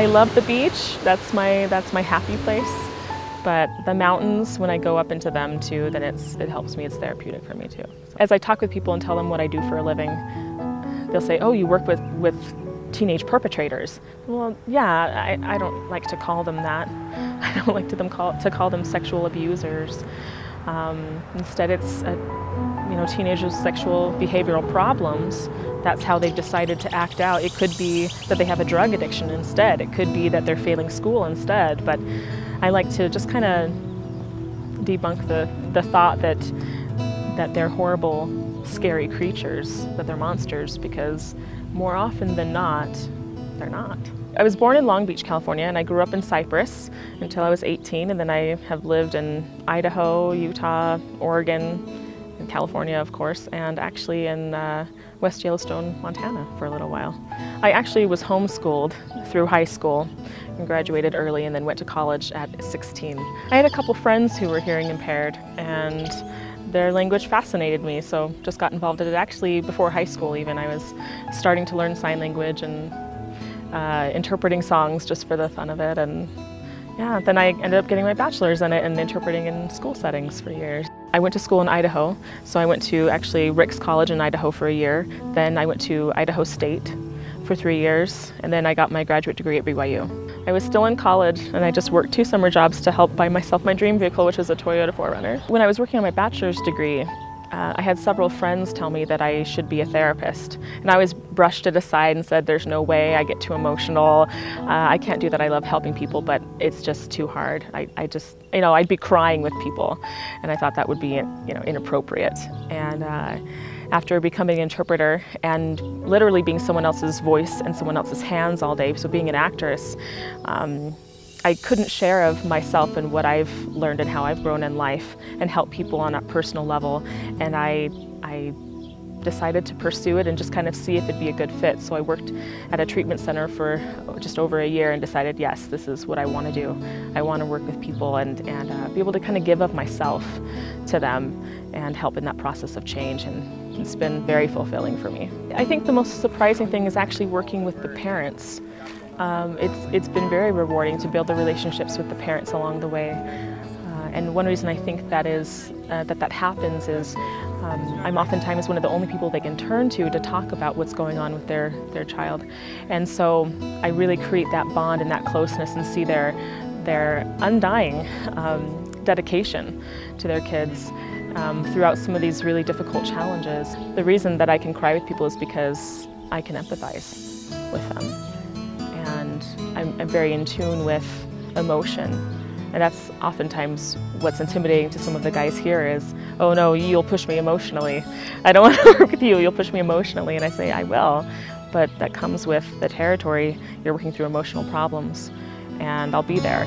I love the beach. That's my happy place. But the mountains, when I go up into them too, then it helps me. It's therapeutic for me too. As I talk with people and tell them what I do for a living, they'll say, "Oh, you work with teenage perpetrators." Well, yeah, I don't like to call them that. I don't like to call them sexual abusers. Instead, it's teenagers' sexual behavioral problems. That's how they've decided to act out. It could be that they have a drug addiction instead. It could be that they're failing school instead. But I like to just kind of debunk the thought that they're horrible, scary creatures, that they're monsters, because more often than not, they're not. I was born in Long Beach, California, and I grew up in Cypress until I was 18, and then I have lived in Idaho, Utah, Oregon, and California, of course, and actually in West Yellowstone, Montana for a little while. I actually was homeschooled through high school and graduated early and then went to college at 16. I had a couple friends who were hearing impaired, and their language fascinated me, so just got involved in it. Actually, before high school even, I was starting to learn sign language and interpreting songs just for the fun of it. And yeah, then I ended up getting my bachelor's in it and interpreting in school settings for years. I went to school in Idaho, so I went to actually Rick's College in Idaho for a year. Then I went to Idaho State for 3 years, and then I got my graduate degree at BYU. I was still in college, and I just worked 2 summer jobs to help buy myself my dream vehicle, which was a Toyota 4Runner. When I was working on my bachelor's degree, I had several friends tell me that I should be a therapist, and I always brushed it aside and said, "There's no way, I get too emotional, I can't do that, I love helping people, but it's just too hard." I just, I'd be crying with people, and I thought that would be, inappropriate. And after becoming an interpreter and literally being someone else's voice and someone else's hands all day, so being an actress, I couldn't share of myself and what I've learned and how I've grown in life and help people on a personal level. And I decided to pursue it and just kind of see if it'd be a good fit. So I worked at a treatment center for just over a year and decided, yes, this is what I want to do. I want to work with people and be able to kind of give of myself to them and help in that process of change. And it's been very fulfilling for me. I think the most surprising thing is actually working with the parents. It's been very rewarding to build the relationships with the parents along the way. And one reason I think that is that happens is I'm oftentimes one of the only people they can turn to talk about what's going on with their child. And so I really create that bond and that closeness and see their undying dedication to their kids throughout some of these really difficult challenges. The reason that I can cry with people is because I can empathize with them. And I'm very in tune with emotion. And that's oftentimes what's intimidating to some of the guys here is, "Oh no, you'll push me emotionally. I don't want to work with you, you'll push me emotionally." And I say, "I will," but that comes with the territory. You're working through emotional problems, and I'll be there.